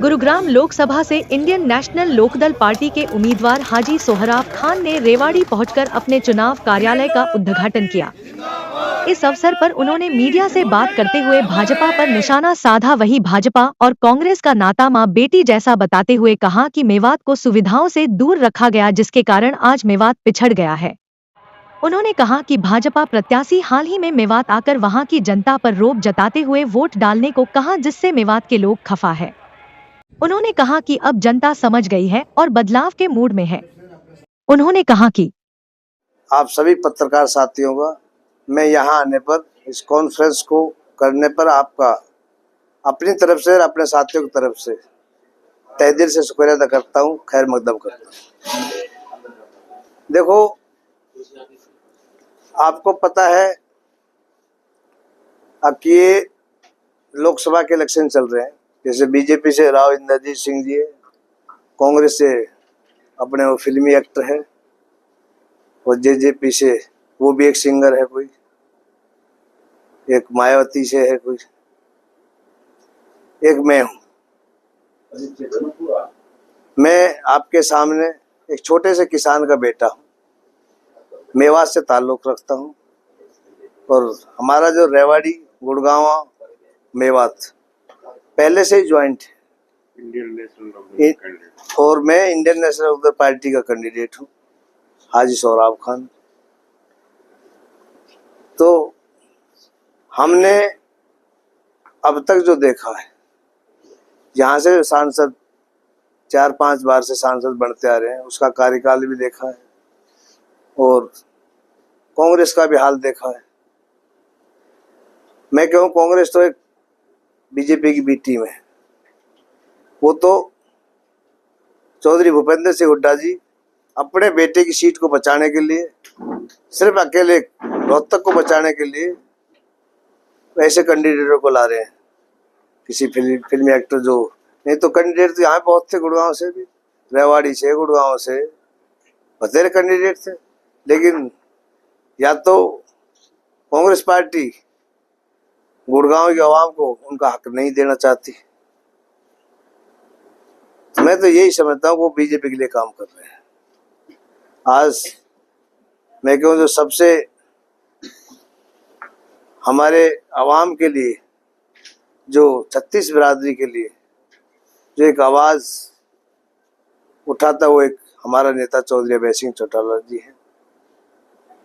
गुरुग्राम लोकसभा से Indian national Lokdal party के उम्मीदवार हाजी सोहराब खान ने रेवाड़ी पहुंचकर अपने चुनाव कार्यालय का उद्घाटन किया। इस अवसर पर उन्होंने मीडिया से बात करते हुए भाजपा पर निशाना साधा। वही भाजपा और कांग्रेस का नाता मां बेटी जैसा बताते हुए कहा कि मेवात को सुविधाओं से दूर रखा गया, जिसके कारण आज मेवात पिछड़ गया है। उन्होंने कहा कि भाजपा प्रत्याशी हाल ही में मेवात आकर वहां की जनता पर रोब जताते हुए वोट डालने को कहा, जिससे मेवात के लोग खफा है। उन्होंने कहा कि अब जनता समझ गई है और बदलाव के मूड में है। उन्होंने कहा कि आप सभी पत्रकार साथियों का मैं यहाँ आने पर, इस कॉन्फ्रेंस को करने पर आपका अपनी तरफ से और अपने साथियों की तरफ से तहे दिल से शुक्रिया अदा करता हूँ, खैर मकदम करता हूँ। देखो, आपको पता है कि ये लोकसभा के इलेक्शन चल रहे हैं। जैसे बीजेपी से राव इंद्रजीत सिंह जी है, कांग्रेस से अपने वो फिल्मी एक्टर है, और जेजेपी से वो भी एक सिंगर है, कोई एक मायावती से है, कोई एक मैं हूँ। मैं आपके सामने एक छोटे से किसान का बेटा हूँ, मेवात से ताल्लुक रखता हूँ, और हमारा जो रेवाड़ी गुड़गांव मेवात पहले से ही ज्वाइंट है इंडियन नेशनल, और मैं इंडियन नेशनल लोकदल पार्टी का कैंडिडेट हूँ, हाजी सोहराब खान। तो हमने अब तक जो देखा है, यहाँ से सांसद 4-5 बार से सांसद बनते आ रहे हैं, उसका कार्यकाल भी देखा है, और कांग्रेस का भी हाल देखा है। मैं कहूँ, कांग्रेस तो एक बीजेपी की बी टीम है। वो तो चौधरी भूपेंद्र सिंह हुड्डा जी अपने बेटे की सीट को बचाने के लिए, सिर्फ अकेले रोहतक को बचाने के लिए ऐसे कैंडिडेटों को ला रहे हैं, किसी फिल्मी एक्टर जो, नहीं तो कैंडिडेट तो यहाँ बहुत थे, गुड़गांव से भी, रेवाड़ी से, गुड़गांव से बतेरे कैंडिडेट थे। लेकिन या तो कांग्रेस पार्टी गुड़गांव की आवाम को उनका हक नहीं देना चाहती, तो मैं तो यही समझता हूँ वो बीजेपी के लिए काम कर रहे हैं। आज मैं कहूँ, जो सबसे हमारे आवाम के लिए, जो 36 बिरादरी के लिए जो एक आवाज उठाता, वो एक हमारा नेता चौधरी अभय सिंह चौटाला जी है,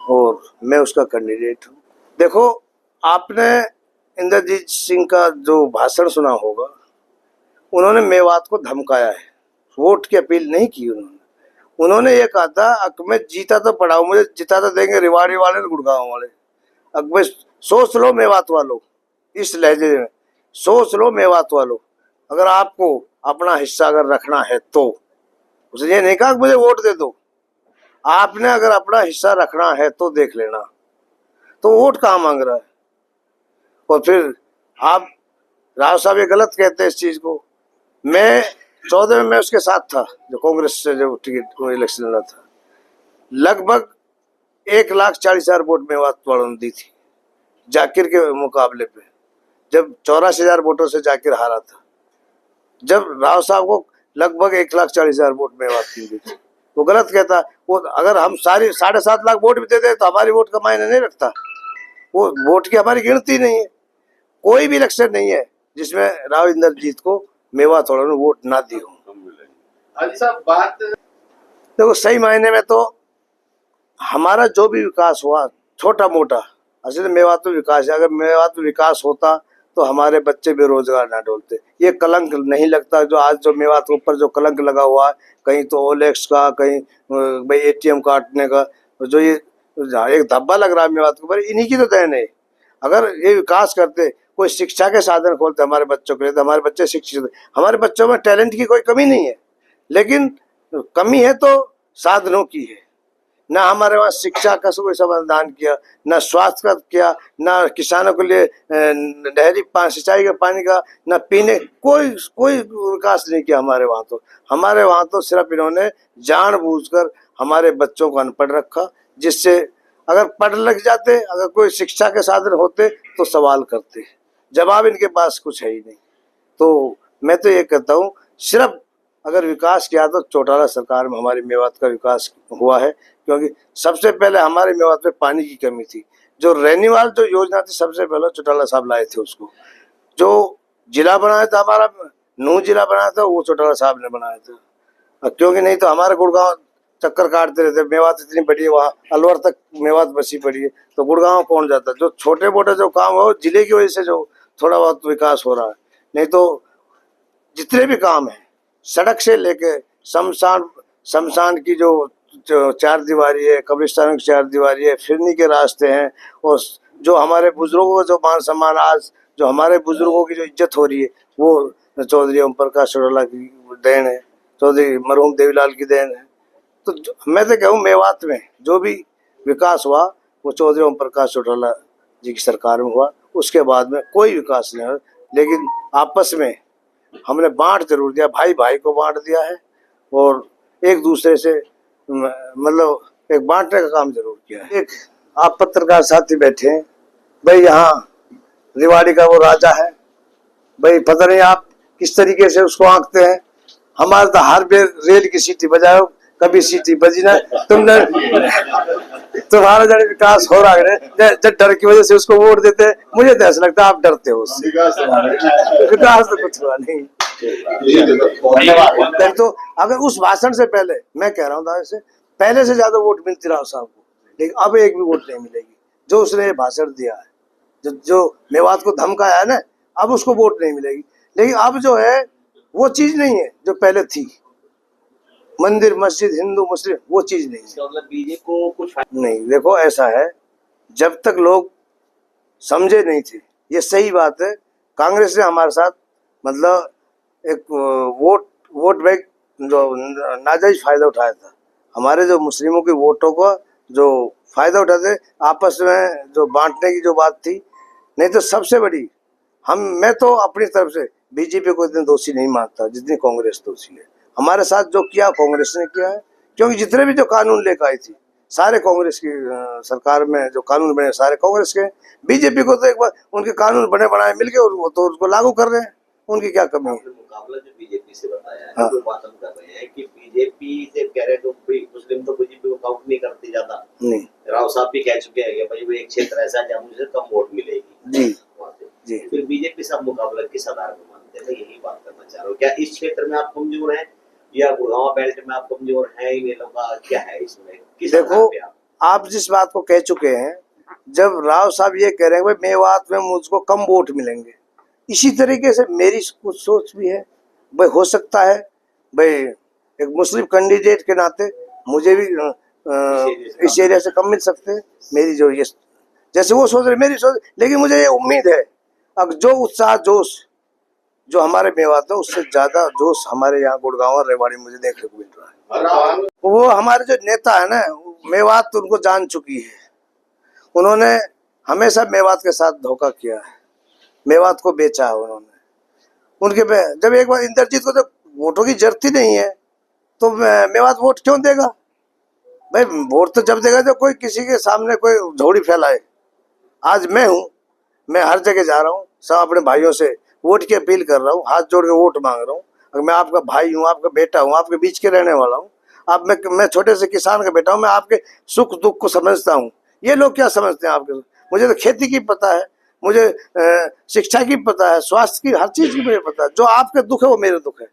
और मैं उसका कैंडिडेट हूँ। देखो, आपने इंद्रजीत सिंह का जो भाषण सुना होगा, उन्होंने मेवात को धमकाया है, वोट की अपील नहीं की। उन्होंने ये कहा था, अक मैं जीता तो पड़ा हूँ, मुझे जिता तो देंगे रेवाड़ी वाले और गुड़गांव वाले। अक मैं सोच लो मेवात वालों, इस लहजे में सोच लो मेवात वालों, अगर आपको अपना हिस्सा अगर रखना है तो, उसने ये नहीं कहा कि मुझे वोट दे दो, आपने अगर अपना हिस्सा रखना है तो देख लेना, तो वोट कहाँ मांग रहा है। और फिर आप राव साहब ये गलत कहते हैं इस चीज को। मैं 14 में मैं उसके साथ था, जो कांग्रेस से जो टिकट को इलेक्शन लड़ा था, लगभग 1,40,000 वोट मेवात वालों ने दी थी जाकिर के मुकाबले पे, जब 84,000 वोटों से जाकिर हारा था, जब राव साहब को लगभग 1,40,000 वोट मेवात की दी थी। वो गलत कहता, वो अगर हम सारी 7.5 लाख वोट भी देते तो हमारी वोट का मायने नहीं रखता, वो वोट की हमारी गिनती नहीं है। कोई भी इलेक्शन नहीं है जिसमें राव इंद्रजीत को मेवात वालों ने वोट ना दी हो। हाजी साहब, बात देखो, सही मायने में तो हमारा जो भी विकास हुआ छोटा मोटा, असल मेवात में विकास है। अगर मेवात में विकास होता तो हमारे बच्चे बेरोजगार ना डोलते। ये कलंक नहीं लगता जो आज जो मेवात के ऊपर जो कलंक लगा हुआ है, कहीं तो ओलेक्स का, कहीं भाई ATM काटने का, जो ये एक धब्बा लग रहा है मेवात के ऊपर, इन्हीं की तो देन है। अगर ये विकास करते, कोई शिक्षा के साधन खोलते हमारे बच्चों के लिए, तो हमारे बच्चे शिक्षित। हमारे बच्चों में टैलेंट की कोई कमी नहीं है, लेकिन कमी है तो साधनों की है। ना हमारे वहाँ शिक्षा का कोई समाधान किया, ना स्वास्थ्य का किया, ना किसानों के लिए नहरी सिंचाई के पानी का, ना पीने, कोई विकास नहीं किया हमारे वहाँ। तो हमारे वहाँ तो सिर्फ इन्होंने जानबूझकर हमारे बच्चों को अनपढ़ रखा, जिससे अगर पढ़ लग जाते, अगर कोई शिक्षा के साधन होते तो सवाल करते, जवाब इनके पास कुछ है ही नहीं। तो मैं तो ये कहता हूँ सिर्फ अगर विकास किया तो चौटाला सरकार में हमारी मेवात का विकास हुआ है, क्योंकि सबसे पहले हमारे मेवात में पानी की कमी थी। जो रेनीवाल जो योजना थी सबसे पहले चौटाला साहब लाए थे उसको। जो जिला बनाया था हमारा नूह जिला बनाया था वो चौटाला साहब ने बनाया था, क्योंकि नहीं तो हमारे गुड़गांव चक्कर काटते रहते। मेवात इतनी बड़ी है, वहाँ अलवर तक मेवात बसी पड़ी है, तो गुड़गांव कौन जाता। जो छोटे मोटे जो काम हो जिले की वजह से जो थोड़ा बहुत विकास हो रहा है, नहीं तो जितने भी काम है सड़क से लेके शमशान की जो चार दीवारी है, कब्रिस्तान की चार दीवारी है, फिरनी के रास्ते हैं, और जो हमारे बुजुर्गों का जो मान सम्मान आज जो हमारे बुजुर्गों की जो इज्जत हो रही है वो चौधरी ओम प्रकाश चौटाला की देन है, चौधरी मरहूम देवीलाल की देन है। तो मैं तो कहूँ मेवात में जो भी विकास हुआ वो चौधरी ओम प्रकाश चौटाला जी की सरकार में हुआ। उसके बाद में कोई विकास नहीं हुआ, लेकिन आपस में हमने बांट जरूर दिया, भाई भाई को बांट दिया है, और एक दूसरे से मतलब एक बांटने का काम जरूर किया है। एक आप पत्रकार साथी बैठे हैं भाई, यहाँ रेवाड़ी का वो राजा है भाई, पता नहीं आप किस तरीके से उसको आंकते हैं। हमारे तो हर बेर रेल की सीटी बजाओ, कभी सीटी बजी ना, तुमने तुम्हारा जब विकास हो रहा है जब डर की वजह से उसको वोट देते हैं। मुझे तो ऐसा लगता है आप डरते हो उससे, विकास तो कुछ हुआ नहीं। तो अगर उस भाषण से पहले मैं कह रहा हूँ से पहले से ज्यादा वोट मिलती राव साहब को, लेकिन अब एक भी वोट नहीं मिलेगी। जो उसने भाषण दिया है, जो मेवात को धमकाया है ना, अब उसको वोट नहीं मिलेगी। लेकिन अब जो है वो चीज नहीं है जो पहले थी, मंदिर मस्जिद हिंदू मुस्लिम वो चीज नहीं है। मतलब बीजेपी को कुछ नहीं, देखो ऐसा है, जब तक लोग समझे नहीं थे, ये सही बात है, कांग्रेस ने हमारे साथ मतलब एक वोट बैंक जो नाजायज फायदा उठाया था, हमारे जो मुस्लिमों के वोटों का जो फायदा उठाते आपस में जो बांटने की जो बात थी। नहीं तो सबसे बड़ी मैं तो अपनी तरफ से बीजेपी को इतने दोषी नहीं मानता जितनी कांग्रेस दोषी है। हमारे साथ जो किया कांग्रेस ने किया है, क्योंकि जितने भी जो कानून लेकर आई थी सारे कांग्रेस की सरकार में जो कानून बने सारे कांग्रेस के। बीजेपी को तो एक बार उनके कानून बने बनाए मिल गए और वो तो उसको लागू कर रहे हैं, उनकी क्या कमी है। मुकाबला जो बीजेपी से बताया है, जो बात हम कर रहे हैं कि बीजेपी से कह रहे तो मुस्लिम तो बीजेपी को काउंट नहीं करती ज्यादा। नहीं, राव साहब भी कह चुके हैं भाई वो एक क्षेत्र ऐसा है जहाँ मुझे कम वोट मिलेगी जी। फिर बीजेपी से मुकाबला किस आधार पर मानते हैं, यही बात करना चाह रहा हूँ। क्या इस क्षेत्र में आप कमजोर हैं या गुड़गांव बेल्ट में आप कमजोर हैं, इन लोगों का क्या है इसमें? देखो आप जिस बात को कह चुके हैं, जब राव साहब ये कह रहे हैं भाई मेवात में मुझको कम वोट मिलेंगे, इसी तरीके से मेरी कुछ सोच भी है भाई, हो सकता है भाई एक मुस्लिम कैंडिडेट के नाते मुझे भी इस एरिया से कम मिल सकते हैं। मेरी जो ये जैसे वो सोच रहे मेरी सोच, लेकिन मुझे ये उम्मीद है अब जो उत्साह जोश जो हमारे मेवात है उससे ज्यादा जोश हमारे यहाँ गुड़गांव और रेवाड़ी मुझे देखने को मिल रहा है। वो हमारे जो नेता है ना, मेवात तो उनको जान चुकी है, उन्होंने हमेशा मेवात के साथ धोखा किया है, मेवात को बेचा है उन्होंने। उनके जब एक बार इंद्रजीत को जब वोटों की जरूरत ही नहीं है तो मेवात वोट क्यों देगा भाई? वोट तो जब देगा जब कोई किसी के सामने कोई झोड़ी फैलाए। आज मैं हर जगह जा रहा हूँ, सब अपने भाइयों से वोट की अपील कर रहा हूँ, हाथ जोड़ के वोट मांग रहा हूँ। अगर मैं आपका भाई हूँ, आपका बेटा हूँ, आपके बीच के रहने वाला हूँ, आप मैं छोटे से किसान का बेटा हूँ, मैं आपके सुख दुख को समझता हूँ। ये लोग क्या समझते हैं आपके? मुझे तो खेती की पता है, मुझे शिक्षा की पता है, स्वास्थ्य की हर चीज की मुझे पता है। जो आपके दुख है वो मेरे दुख है।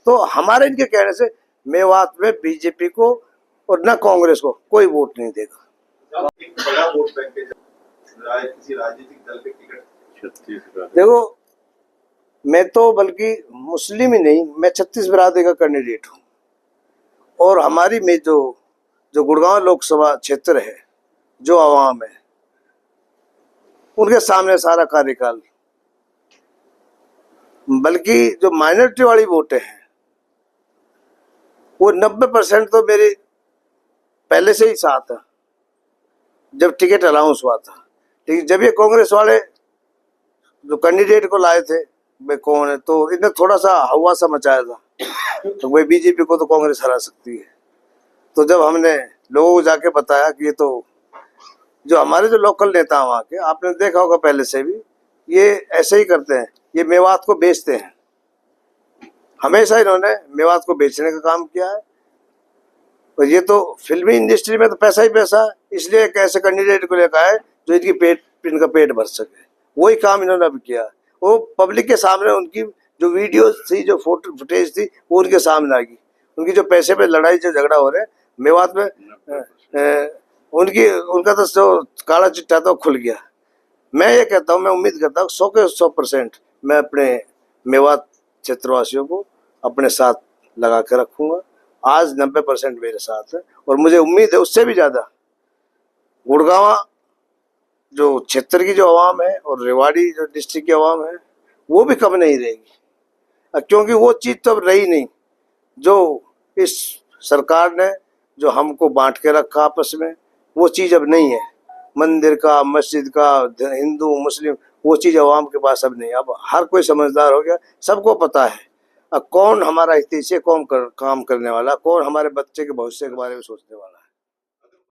तो हमारे इनके कहने से मेवात में बीजेपी को और न कांग्रेस को कोई वोट नहीं देगा। बड़ा वोट बैंक किसी राजनीतिक दल के टिकट देखो मैं तो बल्कि मुस्लिम ही नहीं, मैं 36 बिरादरी का कैंडिडेट हूँ, और हमारी में जो गुड़गांव लोकसभा क्षेत्र है, जो आवाम है उनके सामने सारा कार्यकाल, बल्कि जो माइनॉरिटी वाली वोटें हैं वो 90% तो मेरे पहले से ही साथ है जब टिकट अलाउंस हुआ था। लेकिन जब ये कांग्रेस वाले जो कैंडिडेट को लाए थे भाई कौन है, तो इन्हें थोड़ा सा हवा सा मचाया था तो भाई बीजेपी को तो कांग्रेस हरा सकती है। तो जब हमने लोगों को जाके बताया कि ये तो जो हमारे जो लोकल नेता वहाँ के, आपने देखा होगा पहले से भी, ये ऐसे ही करते हैं, ये मेवात को बेचते हैं। हमेशा इन्होंने मेवात को बेचने का काम किया है। और ये तो फिल्मी इंडस्ट्री में तो पैसा ही पैसा है, इसलिए एक ऐसे कैंडिडेट को लेकर आए जो इनका पेट भर सके। वही काम इन्होंने अब किया। वो पब्लिक के सामने उनकी जो वीडियोस थी, जो फोटो फुटेज थी, वो उनके सामने आ गई। उनकी जो पैसे पे लड़ाई जो झगड़ा हो रहे मेवात में, उनका तो जो काला चिट्ठा था खुल गया। मैं ये कहता हूँ, मैं उम्मीद करता हूँ 100 के 100% मैं अपने मेवात क्षेत्रवासियों को अपने साथ लगा के रखूंगा। आज 90% मेरे साथ है और मुझे उम्मीद है उससे भी ज़्यादा गुड़गांव जो क्षेत्र की जो आवाम है और रेवाड़ी जो डिस्ट्रिक्ट की आवाम है वो भी कम नहीं रहेगी, क्योंकि वो चीज़ तो अब रही नहीं जो इस सरकार ने जो हमको बांट के रखा आपस में, वो चीज़ अब नहीं है। मंदिर का, मस्जिद का, हिंदू मुस्लिम, वो चीज़ आवाम के पास अब नहीं। अब हर कोई समझदार हो गया, सबको पता है अब कौन हमारा हितैषी, कौन काम करने वाला, कौन हमारे बच्चे के भविष्य के बारे में सोचने वाला।